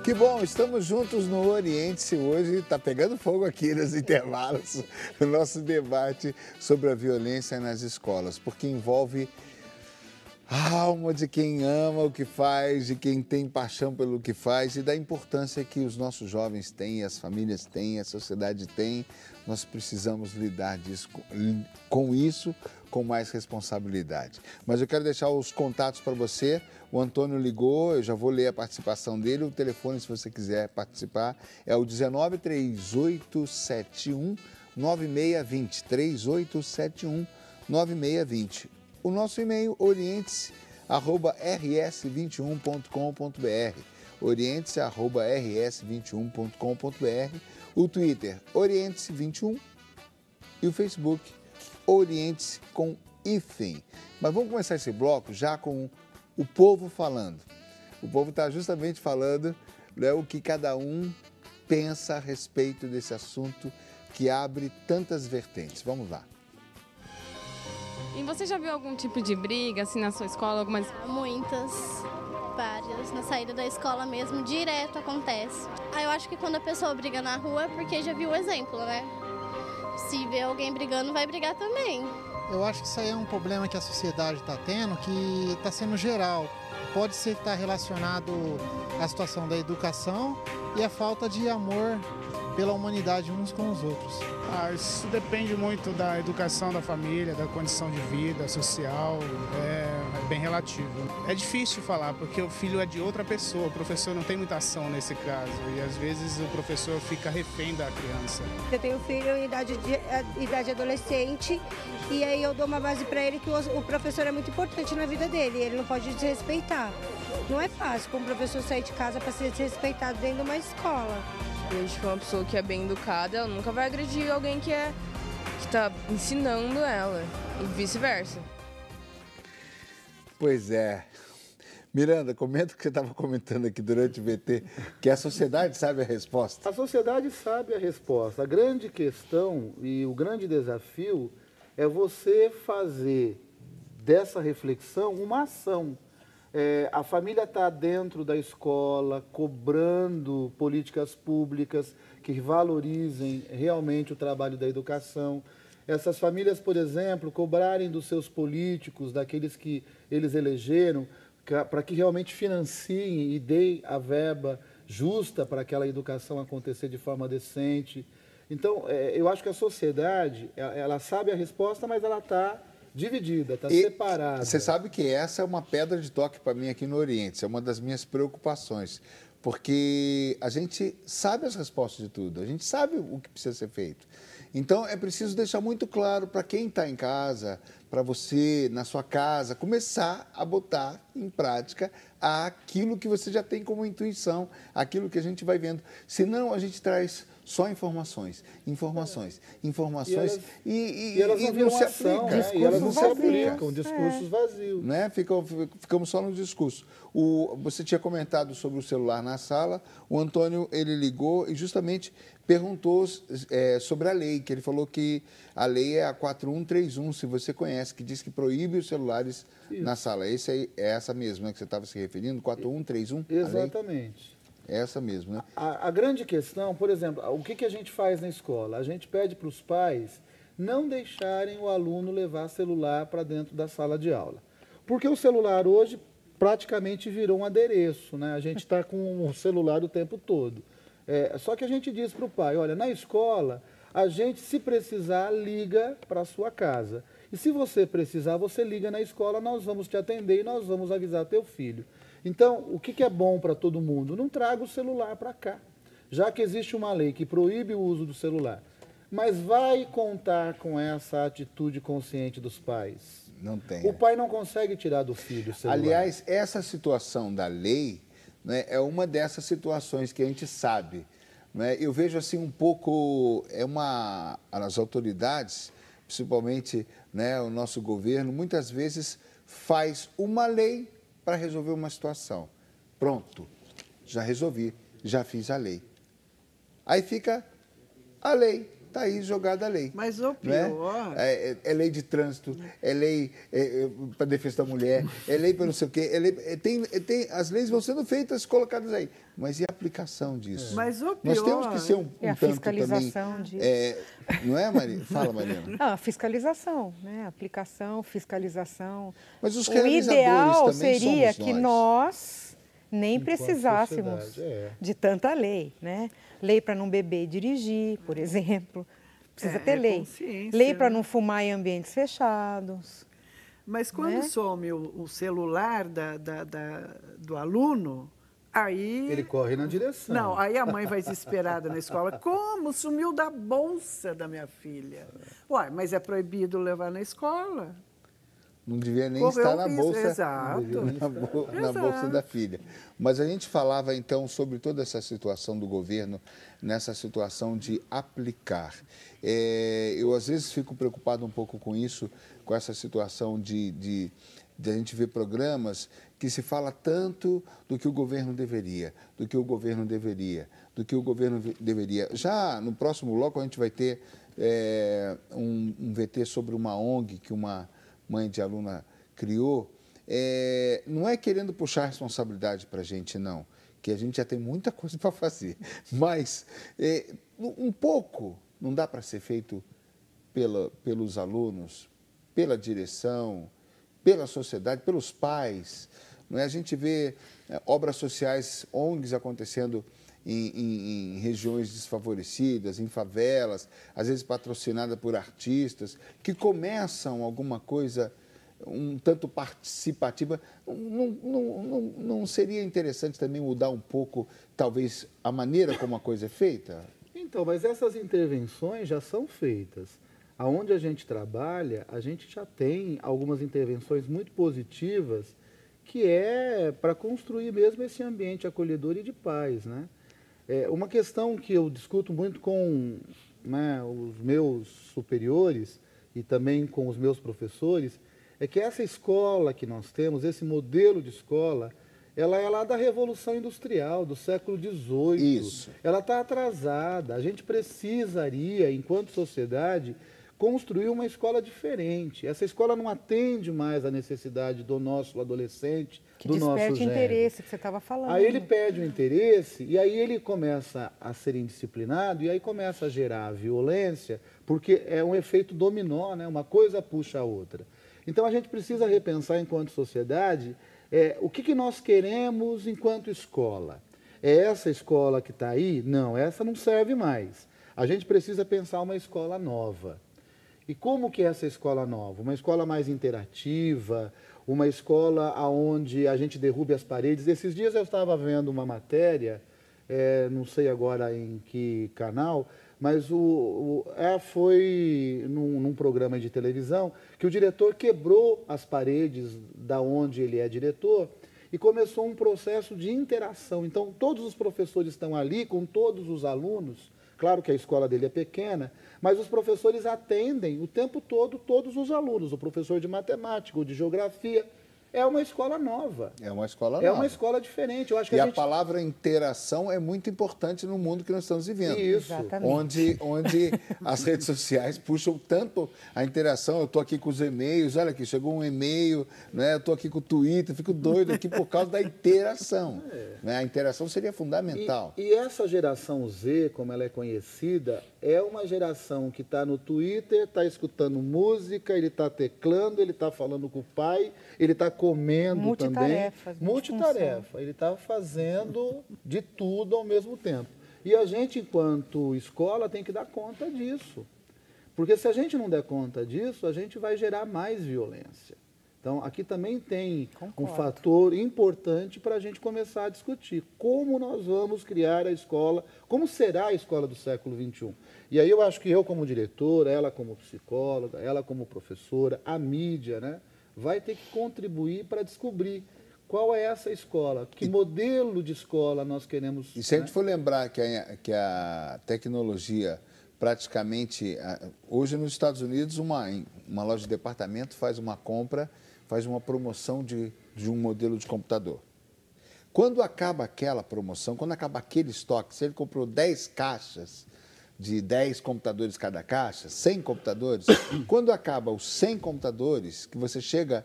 Que bom, estamos juntos no Oriente-se hoje. Está pegando fogo aqui nos intervalos o nosso debate sobre a violência nas escolas, porque envolve a alma de quem ama o que faz, de quem tem paixão pelo que faz e da importância que os nossos jovens têm, as famílias têm, a sociedade tem. Nós precisamos lidar com isso com mais responsabilidade. Mas eu quero deixar os contatos para você. O Antônio ligou, eu já vou ler a participação dele. O telefone, se você quiser participar, é o 19 3871 9620. 3871 9620. O nosso e-mail, orientes@rs21.com.br. orientes@rs21.com.br. O Twitter, Orientes21. E o Facebook, Orientes com hífen. Mas vamos começar esse bloco já com o povo falando. O povo está justamente falando, né, o que cada um pensa a respeito desse assunto que abre tantas vertentes. Vamos lá. E você já viu algum tipo de briga assim na sua escola? Algumas... Muitas, várias. Na saída da escola mesmo, direto acontece. Eu acho que quando a pessoa briga na rua é porque já viu o exemplo, né? Se vê alguém brigando, vai brigar também. Eu acho que isso aí é um problema que a sociedade está tendo, que está sendo geral. Pode ser que está relacionado à situação da educação e a falta de amor pela humanidade uns com os outros. Isso depende muito da educação da família, da condição de vida social, é bem relativo. É difícil falar, porque o filho é de outra pessoa, o professor não tem muita ação nesse caso, e às vezes o professor fica refém da criança. Eu tenho um filho em idade adolescente, e aí eu dou uma base para ele que o professor é muito importante na vida dele, ele não pode desrespeitar. Não é fácil para um professor sair de casa para ser desrespeitado dentro de uma escola. Eu acho que uma pessoa que é bem educada, ela nunca vai agredir alguém que está ensinando ela, e vice-versa. Pois é. Miranda, comenta o que você estava comentando aqui durante o VT, que a sociedade sabe a resposta. A sociedade sabe a resposta. A grande questão e o grande desafio é você fazer dessa reflexão uma ação. A família está dentro da escola, cobrando políticas públicas que valorizem realmente o trabalho da educação. Essas famílias, por exemplo, cobrarem dos seus políticos, daqueles que eles elegeram, para que realmente financiem e deem a verba justa para aquela educação acontecer de forma decente. Então, eu acho que a sociedade, ela sabe a resposta, mas ela está dividida, está separada. Você sabe que essa é uma pedra de toque para mim aqui no Oriente, é uma das minhas preocupações, porque a gente sabe as respostas de tudo, a gente sabe o que precisa ser feito. Então, é preciso deixar muito claro para quem está em casa, para você, na sua casa, começar a botar em prática aquilo que você já tem como intuição, aquilo que a gente vai vendo. Senão, a gente traz só informações e elas não viram ação, né? E elas não se aplicam, discursos vazios. Né? Ficamos só no discurso. Você tinha comentado sobre o celular na sala, o Antônio, ele ligou e justamente perguntou sobre a lei, que ele falou que a lei é a 4131, se você conhece, que diz que proíbe os celulares na sala. É essa mesmo, né, que você estava se referindo, 4131? Exatamente. É essa mesmo, né? A grande questão, por exemplo, o que a gente faz na escola? A gente pede para os pais não deixarem o aluno levar celular para dentro da sala de aula. Porque o celular hoje praticamente virou um adereço, né? A gente está com o celular o tempo todo. Só que a gente diz para o pai, olha, na escola, a gente, se precisar, liga para a sua casa. E se você precisar, você liga na escola, nós vamos te atender e nós vamos avisar teu filho. Então, o que é bom para todo mundo? Não traga o celular para cá, já que existe uma lei que proíbe o uso do celular. Mas vai contar com essa atitude consciente dos pais? Não tem. O pai não consegue tirar do filho o celular. Aliás, essa situação da lei, né, é uma dessas situações que a gente sabe. Né? Eu vejo assim um pouco, as autoridades, principalmente, né, o nosso governo, muitas vezes faz uma lei para resolver uma situação. Pronto, já resolvi, já fiz a lei. Aí fica a lei, está aí jogada a lei. Mas o pior... pior... É lei de trânsito, é lei para defesa da mulher, é lei para não sei o quê. As leis vão sendo feitas, colocadas aí. Mas e a aplicação disso? Mas o pior... Nós temos que ser um a tanto fiscalização também... disso. Não é, Maria? Fala, Mariana. A fiscalização, né? Aplicação, fiscalização. Mas os o realizadores ideal também seria somos que nós nem precisássemos de tanta lei, né? Lei para não beber e dirigir, por exemplo. Precisa ter lei. Lei para não fumar em ambientes fechados. Mas quando some o celular do aluno, aí... Ele corre na direção. Não, aí a mãe vai desesperada na escola. Como? Sumiu da bolsa da minha filha. Uai, mas é proibido levar na escola. Não devia nem estar na bolsa, exato. Na bolsa da filha. Mas a gente falava, então, sobre toda essa situação do governo, nessa situação de aplicar. Eu, às vezes, fico preocupado um pouco com isso, com essa situação de a gente ver programas que se fala tanto do que o governo deveria, do que o governo deveria, do que o governo deveria. Já no próximo bloco a gente vai ter um VT sobre uma ONG que uma mãe de aluna criou. Não é querendo puxar a responsabilidade para a gente, não, que a gente já tem muita coisa para fazer, mas um pouco não dá para ser feito pelos alunos, pela direção, pela sociedade, pelos pais. Não é? A gente vê obras sociais, ONGs acontecendo em regiões desfavorecidas, em favelas, às vezes patrocinada por artistas, que começam alguma coisa um tanto participativa. Não seria interessante também mudar um pouco, talvez, a maneira como a coisa é feita? Então, mas essas intervenções já são feitas. Aonde a gente trabalha, a gente já tem algumas intervenções muito positivas, que é para construir mesmo esse ambiente acolhedor e de paz, né? Uma questão que eu discuto muito com os meus superiores e também com os meus professores é que essa escola que nós temos, esse modelo de escola, ela é lá da Revolução Industrial, do século XVIII. Isso. Ela está atrasada. A gente precisaria, enquanto sociedade, construir uma escola diferente. Essa escola não atende mais à necessidade do nosso adolescente, do nosso jovem. Que desperte interesse, que você estava falando. Aí ele perde o interesse e aí ele começa a ser indisciplinado e aí começa a gerar a violência, porque é um efeito dominó, né? Uma coisa puxa a outra. Então a gente precisa repensar enquanto sociedade o que nós queremos enquanto escola. É essa escola que está aí? Não, essa não serve mais. A gente precisa pensar uma escola nova. E como que é essa escola nova? Uma escola mais interativa, uma escola onde a gente derrube as paredes. Esses dias eu estava vendo uma matéria, não sei agora em que canal, mas foi num programa de televisão que o diretor quebrou as paredes da onde ele é diretor e começou um processo de interação. Então, todos os professores estão ali com todos os alunos. Claro que a escola dele é pequena, mas os professores atendem o tempo todo todos os alunos. O professor de matemática, o de geografia. É uma escola nova. É uma escola nova. É uma escola diferente. Eu acho que a palavra interação é muito importante no mundo que nós estamos vivendo. Isso. Onde as redes sociais puxam tanto a interação. Eu estou aqui com os e-mails, olha aqui, chegou um e-mail, né? Eu estou aqui com o Twitter, fico doido aqui por causa da interação. Né? A interação seria fundamental. E essa geração Z, como ela é conhecida, é uma geração que está no Twitter, está escutando música, ele está teclando, ele está falando com o pai, ele está comendo também. Multitarefa. Ele está fazendo de tudo ao mesmo tempo. E a gente, enquanto escola, tem que dar conta disso. Porque se a gente não der conta disso, a gente vai gerar mais violência. Então, aqui também tem um fator importante para a gente começar a discutir como nós vamos criar a escola, como será a escola do século XXI. E aí eu acho que eu como diretora, ela como psicóloga, ela como professora, a mídia, né, vai ter que contribuir para descobrir qual é essa escola, que modelo de escola nós queremos. E se a gente for lembrar que a tecnologia praticamente... Hoje nos Estados Unidos, uma loja de departamento faz uma compra, faz uma promoção de um modelo de computador. Quando acaba aquela promoção, quando acaba aquele estoque, se ele comprou 10 caixas de 10 computadores cada caixa, 100 computadores, quando acaba os 100 computadores, que você chega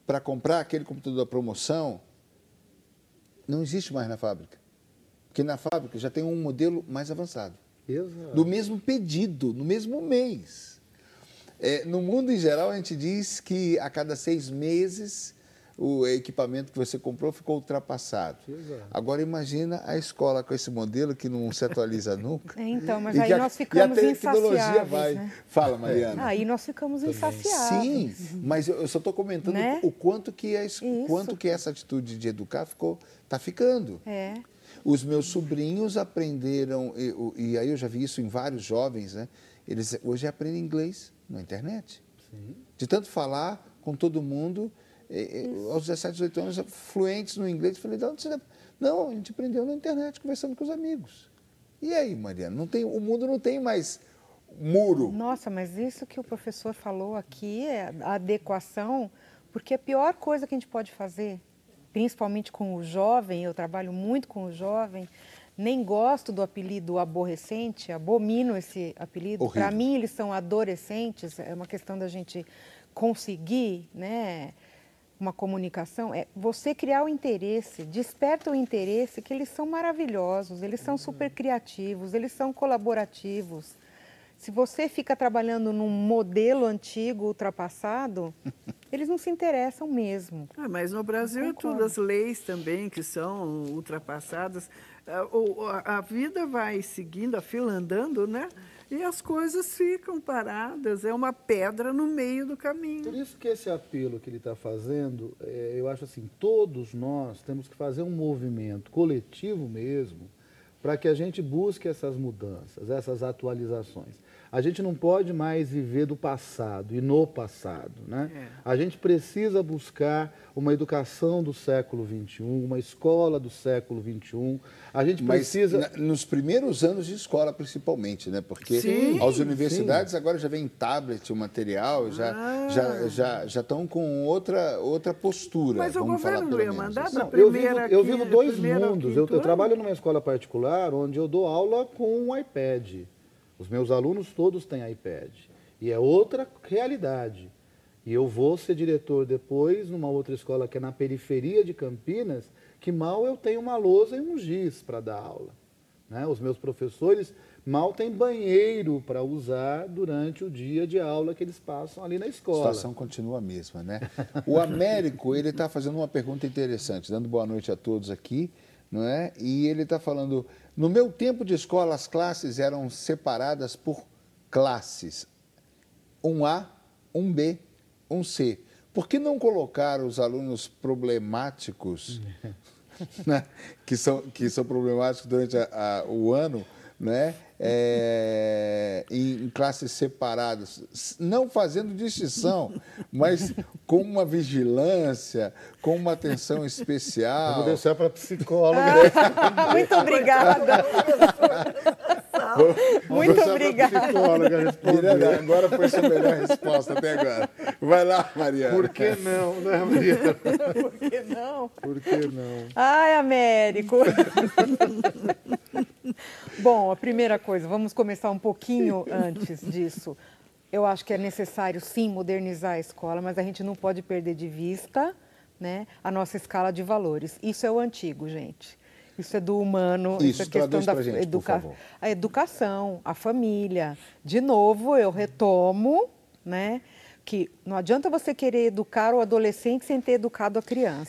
para comprar aquele computador da promoção, não existe mais na fábrica. Porque na fábrica já tem um modelo mais avançado. Exato. Do mesmo pedido, no mesmo mês. No mundo em geral, a gente diz que a cada 6 meses o equipamento que você comprou ficou ultrapassado. Exato. Agora imagina a escola com esse modelo que não se atualiza nunca. Então, mas aí nós ficamos insaciáveis. E a tecnologia vai... Né? Fala, Mariana. Aí nós ficamos insaciáveis. Sim, mas eu só estou comentando, né? o quanto que essa atitude de educar está ficando. Os meus sobrinhos aprenderam, e aí eu já vi isso em vários jovens, né? Eles hoje aprendem inglês na internet. Sim. De tanto falar com todo mundo, aos 17, 18 anos, fluentes no inglês. Falei, de onde você... Não, a gente aprendeu na internet, conversando com os amigos. E aí, Mariana, o mundo não tem mais muro. Nossa, mas isso que o professor falou aqui é a adequação, porque a pior coisa que a gente pode fazer, principalmente com o jovem, eu trabalho muito com o jovem, nem gosto do apelido aborrecente, abomino esse apelido. Para mim, eles são adolescentes, é uma questão da gente conseguir, né, uma comunicação. É você criar o interesse, desperta o interesse, que eles são maravilhosos, eles são super criativos, eles são colaborativos. Se você fica trabalhando num modelo antigo, ultrapassado, eles não se interessam mesmo. Mas no Brasil é tudo, as leis também que são ultrapassadas. A vida vai seguindo, a fila andando, né? E as coisas ficam paradas, é uma pedra no meio do caminho. Por isso que esse apelo que ele está fazendo, eu acho assim, todos nós temos que fazer um movimento coletivo mesmo, para que a gente busque essas mudanças, essas atualizações. A gente não pode mais viver do passado e no passado, né? A gente precisa buscar uma educação do século XXI, uma escola do século XXI. A gente precisa... nos primeiros anos de escola, principalmente, né? Porque as universidades agora já vem tablet, o material, já estão com outra postura. Mas o governo não ia mandar para a primeira... Eu vivo dois mundos. Eu trabalho numa escola particular onde eu dou aula com um iPad. Os meus alunos todos têm iPad. E é outra realidade. E eu vou ser diretor depois numa outra escola que é na periferia de Campinas, que mal eu tenho uma lousa e um giz para dar aula. Né? Os meus professores mal têm banheiro para usar durante o dia de aula que eles passam ali na escola. A situação continua a mesma, né? O Américo, ele está fazendo uma pergunta interessante, dando boa noite a todos aqui, não é? E ele está falando... No meu tempo de escola, as classes eram separadas por classes. 1A, 1B, 1C. Por que não colocar os alunos problemáticos, né, que são problemáticos durante o ano, né, em classes separadas, não fazendo distinção, mas com uma vigilância, com uma atenção especial? Vou deixar para a psicóloga. Muito obrigada. Muito obrigada. Miranda, agora foi sua melhor resposta até agora. Vai lá, Mariana. Por que não, né, Mariana? Por que não? Por que não? Ai, Américo. Bom, a primeira coisa, vamos começar um pouquinho antes disso. Eu acho que é necessário, sim, modernizar a escola, mas a gente não pode perder de vista, né, a nossa escala de valores. Isso é o antigo, gente. Isso é do humano, isso é questão da a educação, a família. De novo, eu retomo, né, que não adianta você querer educar o adolescente sem ter educado a criança.